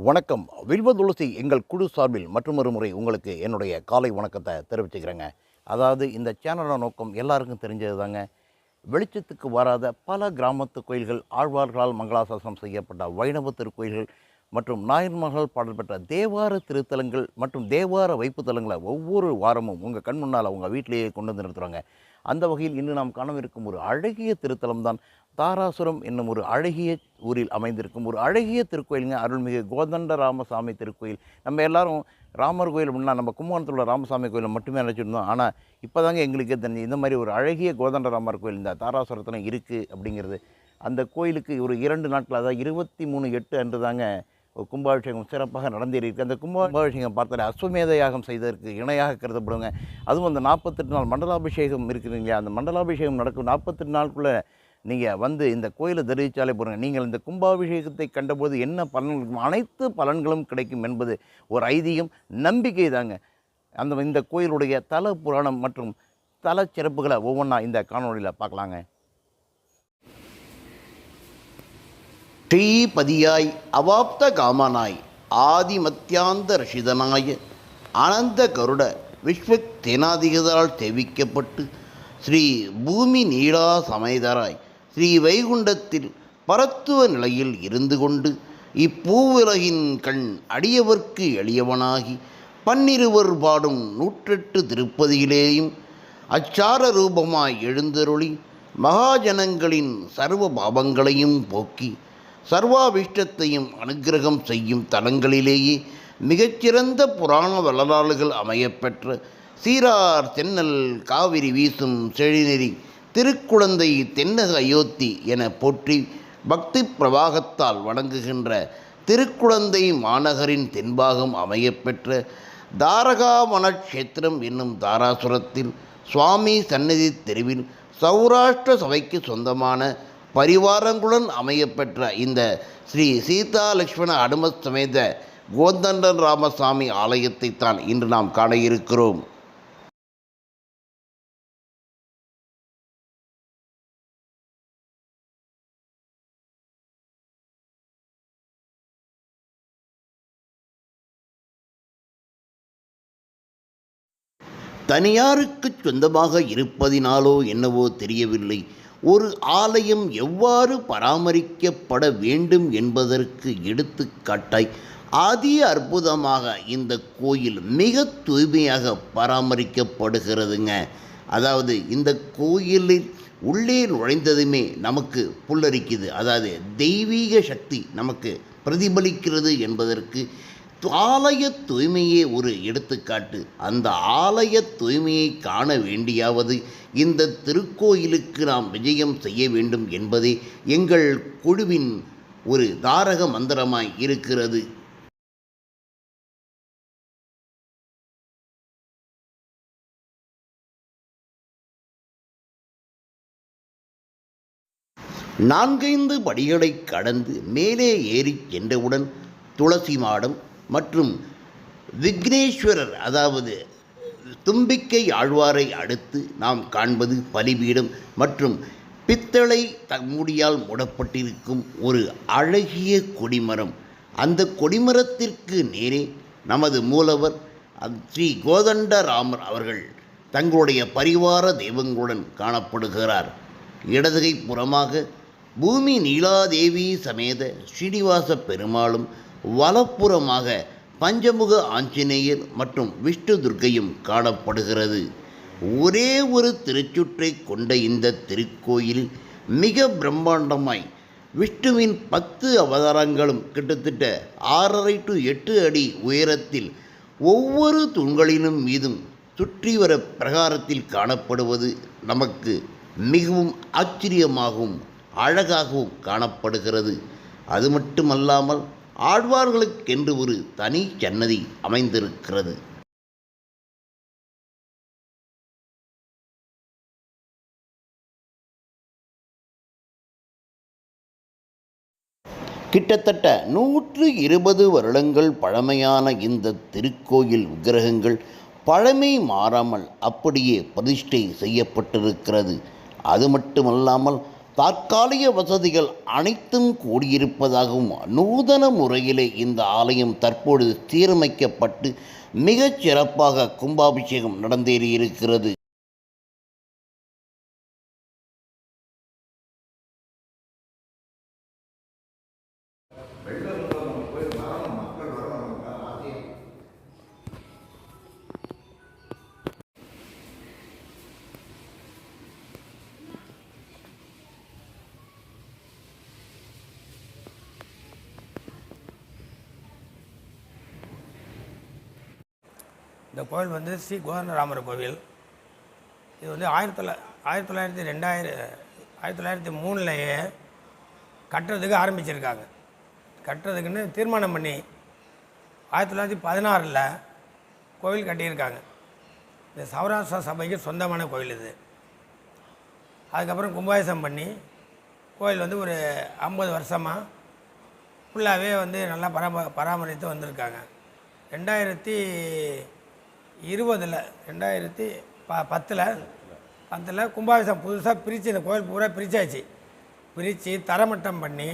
வணக்கம். வில்வ துளசி எங்கள் குழு சார்பில் மற்றுமொரு முறை உங்களுக்கு என்னுடைய காலை வணக்கத்தை தெரிவிச்சுக்கிறேங்க. அதாவது இந்த சேனலோட நோக்கம் எல்லாருக்கும் தெரிஞ்சது தாங்க. வெளிச்சத்துக்கு வராத பல கிராமத்து கோயில்கள், ஆழ்வார்களால் மங்களாசாசனம் செய்யப்பட்ட வைணவ திருக்கோயில்கள் மற்றும் நாயன்மார்கள் பாடல் பெற்ற தேவார திருத்தலங்கள் மற்றும் தேவார வைப்புத்தலங்களை ஒவ்வொரு வாரமும் உங்கள் கண் முன்னால் உங்கள் வீட்டிலேயே கொண்டு வந்து நிறுத்துகிறாங்க. அந்த வகையில் இன்று நாம் காணவிருக்கும் ஒரு அழகிய திருத்தலம் தான் தாராசுரம் என்னும் ஒரு அழகிய ஊரில் அமைந்திருக்கும் ஒரு அழகிய திருக்கோயிலுங்க. அருள்மிகு கோதண்ட ராமசாமி திருக்கோயில். நம்ம எல்லாரும் ராமர் கோயில் முன்னா நம்ம கும்பகோணத்தில் உள்ள ராமசாமி கோயிலை மட்டுமே நினச்சிருந்தோம். ஆனால் இப்போ தாங்க எங்களுக்கே தெரிஞ்சு இந்த மாதிரி ஒரு அழகிய கோதண்ட ராமர் கோயில் இந்த தாராசுரத்தில் இருக்குது அப்படிங்கிறது. அந்த கோயிலுக்கு ஒரு 2 நாட்கள், அதாவது 23/8 அன்று தாங்க கும்பாபிஷேகம் சிறப்பாக நடந்தேறியிருக்கு. அந்த கும்பாபிஷேகம் பார்த்தாலே அஸ்வமேத யாகம் செய்ததற்கு இணையாக கருதப்படுங்க. அதுவும் அந்த 48 நாள் மண்டலாபிஷேகம் இருக்குது இல்லையா, அந்த மண்டலாபிஷேகம் நடக்கும் 48 நாளுக்குள்ளே நீங்கள் வந்து இந்த கோயிலை தரிசித்தாலே போகிறீங்க, நீங்கள் இந்த கும்பாபிஷேகத்தை கண்டபோது என்ன பலன்கள், அனைத்து பலன்களும் கிடைக்கும் என்பது ஒரு ஐதீகம், நம்பிக்கை தாங்க. இந்த கோயிலுடைய தல புராணம் மற்றும் தல சிறப்புகளை ஒவ்வொன்றா இந்த காணொலியில் பார்க்கலாங்க. ஸ்ரீபதியாய் அவாப்த காமனாய் ஆதிமத்தியாந்த ரஷிதனாய ஆனந்த கருட விஸ்வக் தேனாதிகதால் தெரிவிக்கப்பட்டு ஸ்ரீ பூமி நீடா சமேதராய் ஸ்ரீ வைகுண்டத்தில் பரத்துவ நிலையில் இருந்து கொண்டு இப்பூவுலகின் கண் அடியவர்க்கு எளியவனாகி 12 பாடும் 108 திருப்பதியிலேயும் அச்சார ரூபமாய் எழுந்தருளி மகாஜனங்களின் சர்வ பாவங்களையும் போக்கி சர்வாபிஷ்டத்தையும் அனுக்கிரகம் செய்யும் தலங்களிலேயே மிகச்சிறந்த புராண வரலாறுகள் அமையப்பெற்ற சீரார் தென்னல் காவிரி வீசும் செழிநெறி திருக்குழந்தை தென்னக அயோத்தி என போற்றி பக்தி பிரவாகத்தால் வணங்குகின்ற திருக்குழந்தை மாநகரின் தென்பாகம் அமையப்பெற்ற தாரகாவனக்ஷேத்திரம் என்னும் தாராசுரத்தில் சுவாமி சந்நிதி தெருவில் சௌராஷ்டிர சபைக்கு சொந்தமான பரிவாரங்களுடன் அமையப்பெற்ற இந்த ஸ்ரீ சீதா லக்ஷ்மண அனும சமேத கோதண்ட ராமசாமி ஆலயத்தை தான் இன்று நாம் காண இருக்கிறோம். தனியாருக்கு சொந்தமாக இருப்பதினாலோ என்னவோ தெரியவில்லை, ஒரு ஆலயம் எவ்வாறு பராமரிக்கப்பட வேண்டும் என்பதற்கு எடுத்துக்காட்டாய் அதி அற்புதமாக இந்த கோயில் மிக தூய்மையாக பராமரிக்கப்படுகிறதுங்க. அதாவது இந்த கோயிலில் உள்ளே நுழைந்ததுமே நமக்கு புல்லரிக்குது, அதாவது தெய்வீக சக்தி நமக்கு பிரதிபலிக்கிறது என்பதற்கு ஆலய தூய்மையே ஒரு எடுத்துக்காட்டு. அந்த ஆலய தூய்மையை காண வேண்டியாவது இந்த திருக்கோயிலுக்கு நாம் விஜயம் செய்ய வேண்டும் என்பதே எங்கள் குழுவின் ஒரு தாரக மந்திரமாய் இருக்கிறது. நான்கைந்து படிகளை கடந்து மேலே ஏறி சென்றவுடன் துளசி மாடம் மற்றும் விக்னேஸ்வரர், அதாவது தும்பிக்கை ஆழ்வாரை அடுத்து நாம் காண்பது பலிபீடம் மற்றும் பித்தளை மூடியால் மூடப்பட்டிருக்கும் ஒரு அழகிய கொடிமரம். அந்த கொடிமரத்திற்கு நேரே நமது மூலவர் ஸ்ரீ கோதண்ட ராமர் அவர்கள் தங்களுடைய பரிவார தெய்வங்களுடன் காணப்படுகிறார். இடதுகை புறமாக பூமி நீலாதேவி சமேத ஸ்ரீனிவாச பெருமாளும், வலப்புறமாக பஞ்சமுக ஆஞ்சநேயர் மற்றும் விஷ்ணு துர்க்கையும் காணப்படுகிறது. ஒரே ஒரு திருச்சுற்றை கொண்ட இந்த திருக்கோயில் மிக பிரம்மாண்டமாய் விஷ்ணுவின் 10 அவதாரங்களும் கிட்டத்தட்ட 6.5 to 8 அடி உயரத்தில் ஒவ்வொரு தூண்களிலும் மீதும் சுற்றி வர பிரகாரத்தில் காணப்படுவது நமக்கு மிகவும் ஆச்சரியமாகவும் அழகாகவும் காணப்படுகிறது. அது மட்டுமல்லாமல் ஆழ்வார்களுக்கென்று ஒரு தனி சன்னதி அமைந்திருக்கிறது. கிட்டத்தட்ட 120 வருடங்கள் பழமையான இந்த திருக்கோயில் விக்கிரகங்கள் பழமை மாறாமல் அப்படியே பிரதிஷ்டை செய்யப்பட்டிருக்கிறது. அது மட்டுமல்லாமல் தற்காலிக வசதிகள் அனைத்தும் கூடியிருப்பதாகவும் நூதன முறையிலே இந்த ஆலயம் தற்பொழுது சீரமைக்கப்பட்டு மிகச் சிறப்பாக கும்பாபிஷேகம் நடந்தேறியிருக்கிறது. இந்த கோவில் வந்து ஸ்ரீ கோதண்டராமர் கோவில். இது வந்து 1903 கட்டுறதுக்கு ஆரம்பிச்சிருக்காங்க. கட்டுறதுக்குன்னு தீர்மானம் பண்ணி 1916 கோவில் கட்டியிருக்காங்க. இந்த சௌராஷ்டிரா சபைக்கு சொந்தமான கோவில் இது. அதுக்கப்புறம் கும்பாபிஷேகம் பண்ணி கோவில் வந்து ஒரு 50 வருஷமாக ஃபுல்லாகவே வந்து நல்லா பராமரித்து வந்திருக்காங்க. 2010 கும்பாபிஷேகம் புதுசாக பிரித்து இந்த கோவில் பூரா பிரித்தாச்சு. பிரித்து தரமட்டம் பண்ணி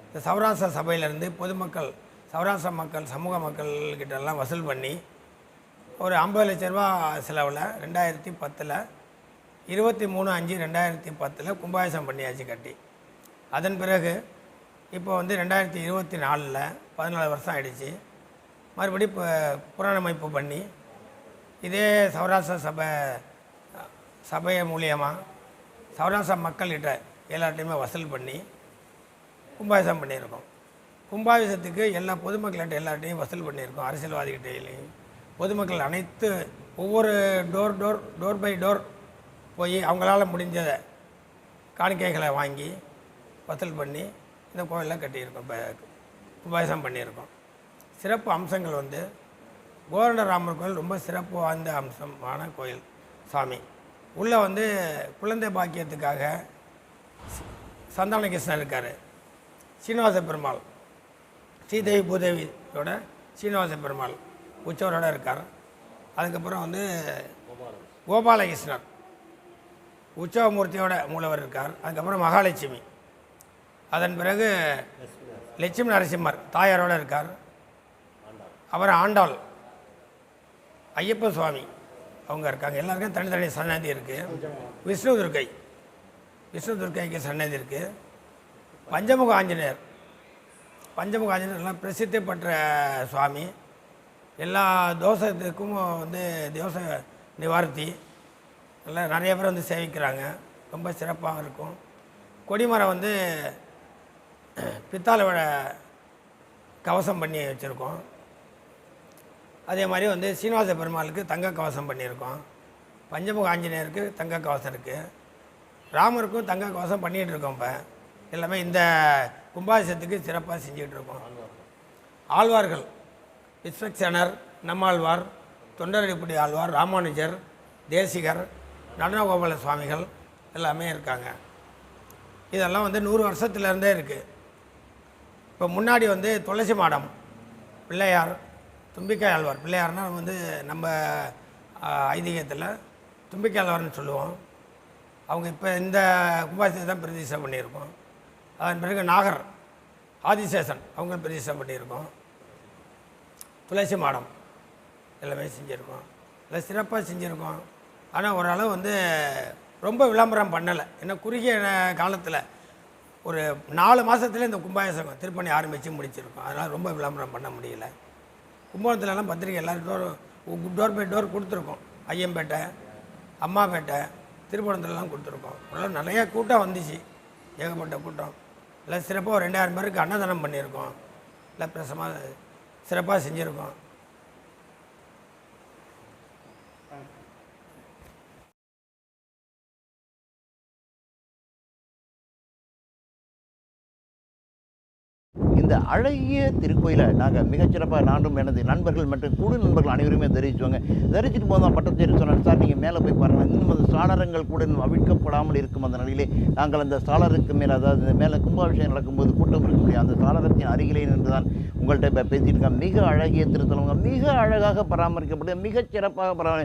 இந்த சௌராஷ்டிரா சபையிலேருந்து பொதுமக்கள், சௌராஷ்டிரா மக்கள், சமூக மக்கள்கிட்டெல்லாம் வசூல் பண்ணி ஒரு 50 லட்ச ரூபா செலவில் 2010 23/5/2010 கும்பாபிஷேகம் பண்ணியாச்சு கட்டி. அதன் பிறகு இப்போ வந்து 2024 14 வருஷம் ஆகிடுச்சு. மறுபடி இப்போ புனரமைப்பு பண்ணி இதே சௌராஷ்டிரா சபை மூலியமாக சௌராஷ்டிரா மக்கள்கிட்ட எல்லார்ட்டையுமே வசூல் பண்ணி கும்பாபிஷேகம் பண்ணியிருக்கோம். கும்பாபிஷேகத்துக்கு எல்லா பொதுமக்கள்கிட்ட எல்லார்ட்டையும் வசூல் பண்ணியிருக்கோம். அரசியல்வாதிகிட்டையிலையும் பொதுமக்கள் அனைத்து ஒவ்வொரு டோர் பை டோர் போய் அவங்களால முடிஞ்சதை காணிக்கைகளை வாங்கி வசூல் பண்ணி இந்த கோவிலில் கட்டியிருக்கோம். இப்போ கும்பாபிஷேகம் பண்ணியிருக்கோம். சிறப்பு அம்சங்கள் வந்து கோதண்டராமர் கோயில் ரொம்ப சிறப்பு வாய்ந்த அம்சமான கோயில் சாமி. உள்ளே வந்து குழந்தை பாக்கியத்துக்காக சந்தான கிருஷ்ணர் இருக்கார். சீனிவாச பெருமாள், ஸ்ரீதேவி பூதேவியோட சீனிவாச பெருமாள் உற்சவரோடு இருக்கார். அதுக்கப்புறம் வந்து கோபாலகிருஷ்ணர் உற்சவமூர்த்தியோட மூலவர் இருக்கார். அதுக்கப்புறம் மகாலட்சுமி, அதன் பிறகு லட்சுமி நரசிம்மர் தாயாரோடு இருக்கார். அப்புறம் ஆண்டாள், ஐயப்ப சுவாமி அவங்க இருக்காங்க. எல்லாருக்கும் தனித்தனி சன்னதி இருக்குது. விஷ்ணு துர்க்கைக்கு சன்னதி இருக்குது. பஞ்சமுக ஆஞ்சநேயர் எல்லாம் பிரசித்தி பெற்ற சுவாமி. எல்லா தோஷத்துக்கும் வந்து தோஷ நிவார்த்தி எல்லாம் நிறைய பேர் வந்து சேவிக்கிறாங்க. ரொம்ப சிறப்பாக இருக்கும். கொடிமரம் வந்து பித்தாளை கவசம் பண்ணி வச்சுருக்கோம். அதே மாதிரி வந்து சீனிவாச பெருமாளுக்கு தங்க கவசம் பண்ணியிருக்கோம். பஞ்சமுக ஆஞ்சநேயருக்கு தங்க கவசம் இருக்குது. ராமருக்கும் தங்க கவசம் பண்ணிகிட்டு இருக்கோம். இப்போ எல்லாமே இந்த கும்பாபிஷேகத்துக்கு சிறப்பாக செஞ்சிகிட்ருக்கோம். ஆழ்வார்கள் விஸ்வக்சேனர், நம்மாழ்வார், தொண்டரடிப்புடி ஆழ்வார், ராமானுஜர், தேசிகர், நடனகோபால சுவாமிகள் எல்லாமே இருக்காங்க. இதெல்லாம் வந்து 100 வருஷத்துலேருந்தே இருக்குது. இப்போ முன்னாடி வந்து துளசி மாடம் பிள்ளையார், தும்பிக்காய் ஆழ்வார். பிள்ளையார்னால் வந்து நம்ம ஐதீகத்தில் தும்பிக்காய் ஆழ்வார்னு சொல்லுவோம். அவங்க இப்போ இந்த கும்பாபிஷேகத்தை தான் பிரதிஷ்டை பண்ணியிருக்கோம். அதன் பிறகு நாகர் ஆதிசேஷன் அவங்க பிரதிஷ்டை பண்ணியிருக்கோம். துளசி மாடம் எல்லாமே செஞ்சுருக்கோம். எல்லாம் சிறப்பாக செஞ்சுருக்கோம். ஆனால் ஓரளவு வந்து ரொம்ப விளம்பரம் பண்ணலை. ஏன்னா குறுகிய காலத்தில் ஒரு 4 மாதத்துல இந்த கும்பாபிஷேகம் திருப்பணி ஆரம்பித்து முடிச்சிருக்கோம். அதனால் ரொம்ப விளம்பரம் பண்ண முடியல. கும்பகோணத்துலலாம் பத்திரிக்கை எல்லோரும் டோர் பை டோர் கொடுத்துருக்கோம். ஐயம்பேட்டை, அம்மாப்பேட்டை, திருப்பணத்துலலாம் கொடுத்துருக்கோம். அதெல்லாம் நிறையா கூட்டம் வந்துச்சு, ஏகப்பட்ட கூட்டம். எல்லாம் சிறப்பாக ஒரு 2000 பேருக்கு அன்னதானம் பண்ணியிருக்கோம். எல்லாம் பிரசமாக சிறப்பாக செஞ்சுருக்கோம். இந்த இந்த அழகிய திருக்கோயிலை நாங்கள் மிகச்சிறப்பாக நானும் எனது நண்பர்கள் மற்றும் குழு நண்பர்கள் அனைவருமே தரிசிச்சுவாங்க. தரிசிட்டு போதும் பட்டச்சேரி சொன்னார், சார் நீங்கள் மேலே போய் பாருங்கள், இன்னும் அந்த சாளரங்கள் கூட இன்னும் அவிழ்க்கப்படாமல் இருக்கும் அந்த நிலையிலே நாங்கள் அந்த சாளருக்கு மேலே, அதாவது இந்த மேலே கும்பாபிஷேகம் நடக்கும்போது கூட்டம் இருக்கக்கூடிய அந்த சாளரத்தின் அருகிலே நின்று தான் உங்கள்கிட்ட இப்போ பேசிகிட்டு இருக்கேன். மிக அழகிய திருத்தலங்க, மிக அழகாக பராமரிக்கப்பட்டு மிகச் சிறப்பாக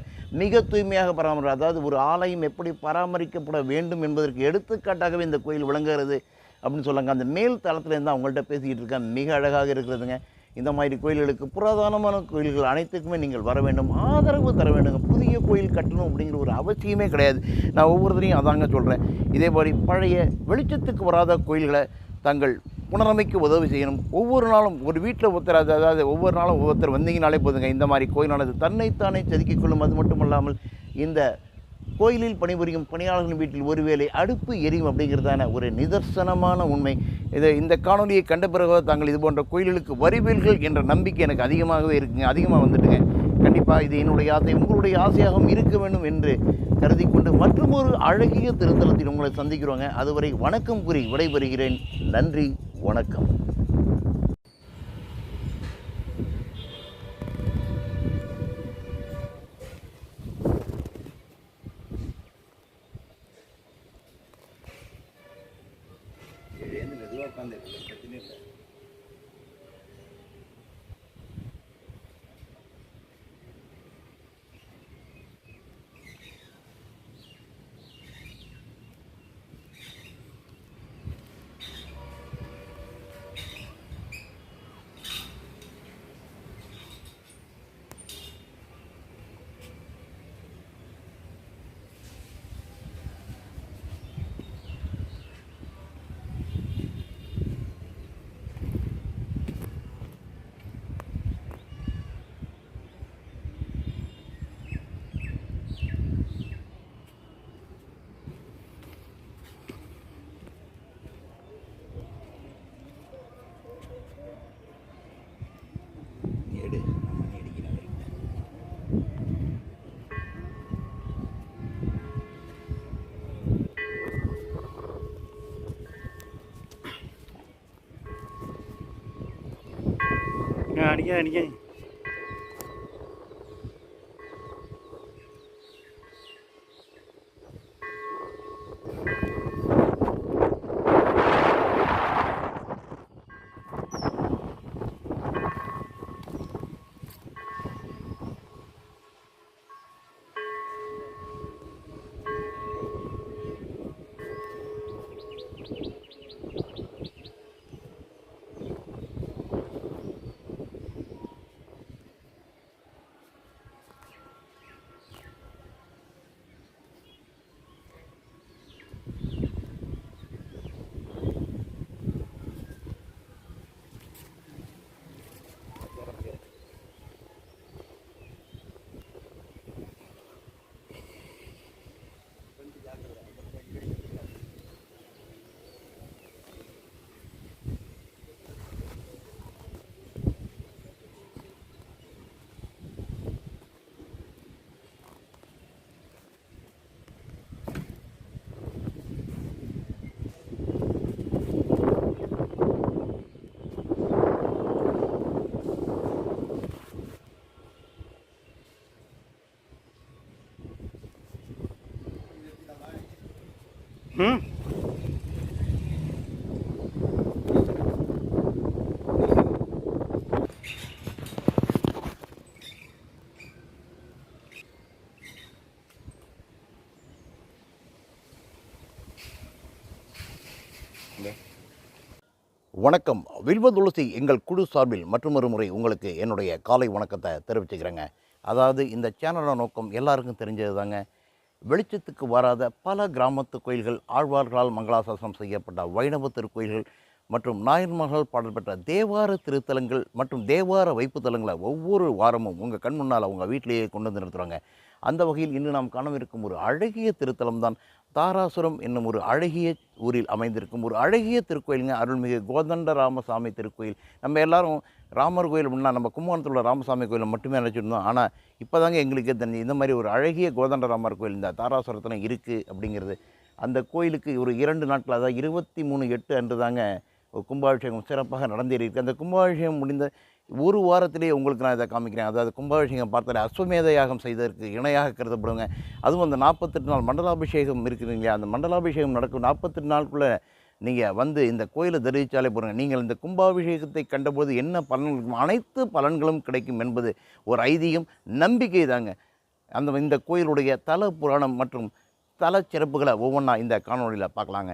மிக தூய்மையாக பராமரி, அதாவது ஒரு ஆலயம் எப்படி பராமரிக்கப்பட வேண்டும் என்பதற்கு எடுத்துக்காட்டாகவே இந்த கோயில் விளங்குகிறது அப்படின்னு சொல்லுங்க. அந்த மேல் தளத்துலேருந்து அவங்கள்ட்ட பேசிக்கிட்டு இருக்கேன். மிக அழகாக இருக்கிறதுங்க. இந்த மாதிரி கோயில்களுக்கு, புராதனமான கோயில்கள் அனைத்துக்குமே நீங்கள் வர வேண்டும், ஆதரவு தர வேண்டுங்க. புதிய கோயில் கட்டணும் அப்படிங்கிற ஒரு அவசியமே கிடையாது. நான் ஒவ்வொருத்தரையும் அதாங்க சொல்கிறேன். இதே மாதிரி பழைய வெளிச்சத்துக்கு வராத கோயில்களை தங்கள் புனரமைக்க உதவி செய்யணும். ஒவ்வொரு நாளும் ஒரு வீட்டில் ஒருத்தர், அதாவது ஒவ்வொரு நாளும் ஒவ்வொருத்தர் வந்தீங்கனாலே போதுங்க, இந்த மாதிரி கோயிலானது தன்னைத்தானே செதுக்கிக் கொள்ளும். அது மட்டும் இல்லாமல் இந்த கோயிலில் பணிபுரியும் பணியாளர்களின் வீட்டில் ஒருவேளை அடுப்பு எரியும் அப்படிங்கிறதான ஒரு நிதர்சனமான உண்மை. இந்த காணொலியை கண்ட பிறகு தாங்கள் இது போன்ற கோயில்களுக்கு வருவீர்கள் என்ற நம்பிக்கை எனக்கு அதிகமாகவே இருக்குங்க, அதிகமாக வந்துட்டுங்க. கண்டிப்பாக இது என்னுடைய ஆசை, உங்களுடைய ஆசையாகவும் இருக்க வேண்டும் என்று கருதி கொண்டு மற்றும் ஒரு அழகிய திருத்தலத்தில் உங்களை சந்திக்கிறோங்க. அதுவரை வணக்கம் கூறி விடைபெறுகிறேன். நன்றி, வணக்கம். மெதுவாக உட்காந்து பிரச்சனை இல்லை. எடு மணி அடிக்கிறாங்க. அடிக்க அடிக்க வணக்கம். வில்வ துளசி எங்கள் குழு சார்பில் மற்றொரு முறை உங்களுக்கு என்னுடைய காலை வணக்கத்தை தெரிவிச்சுக்கிறேங்க. அதாவது இந்த சேனலோட நோக்கம் எல்லாருக்கும் தெரிஞ்சது தாங்க. வெளிச்சத்துக்கு வராத பல கிராமத்து கோயில்கள், ஆழ்வார்களால் மங்களாசாசனம் செய்யப்பட்ட வைணவ திருக்கோயில்கள் மற்றும் நாயன்மார்கள் பாடல் பெற்ற தேவார திருத்தலங்கள் மற்றும் தேவார வைப்பு தலங்களை ஒவ்வொரு வாரமும் உங்கள் கண் முன்னால் உங்கள் வீட்டிலேயே கொண்டு வந்து நிறுத்துகிறாங்க. அந்த வகையில் இன்று நாம் காணவிருக்கும் ஒரு அழகிய திருத்தலம் தான் தாராசுரம் என்னும் ஒரு அழகிய ஊரில் அமைந்திருக்கும் ஒரு அழகிய திருக்கோயிலுங்க. அருள்மிகு கோதண்டராமசாமி திருக்கோயில். நம்ம எல்லாரும் ராமர் கோயில் முன்னா நம்ம கும்பகோணத்தில் உள்ள ராமசாமி கோயிலை மட்டுமே நினச்சிருந்தோம். ஆனால் இப்போ தாங்க எங்களுக்கே தெரிஞ்சு இந்த மாதிரி ஒரு அழகிய கோதண்டராமர் கோயில் இந்த தாராசுரத்தில் இருக்குது அப்படிங்கிறது. அந்த கோயிலுக்கு ஒரு 2 நாட்கள், அதாவது 23/8 அன்று தாங்க கும்பாபிஷேகம் சிறப்பாக நடந்தேறியிருக்கு. அந்த கும்பாபிஷேகம் முடிந்த ஒரு வாரத்திலேயே உங்களுக்கு நான் இதை காமிக்கிறேன். அதாவது கும்பாபிஷேகம் பார்த்தாலே அஸ்வமேத யாகம் செய்ததற்கு இணையாக கருதப்படுங்க. அதுவும் அந்த 48 நாள் மண்டலாபிஷேகம் இருக்குது இல்லையா, அந்த மண்டலாபிஷேகம் நடக்கும் 48 நாளுக்குள்ளே நீங்கள் வந்து இந்த கோயிலை தரிசித்தாலே போகிறங்க, நீங்கள் இந்த கும்பாபிஷேகத்தை கண்டபோது என்ன பலன் இருக்கும், அனைத்து பலன்களும் கிடைக்கும் என்பது ஒரு ஐதீகம், நம்பிக்கை தாங்க. இந்த கோயிலுடைய தல புராணம் மற்றும் தல சிறப்புகளை ஒவ்வொன்றா இந்த காணொலியில் பார்க்கலாங்க.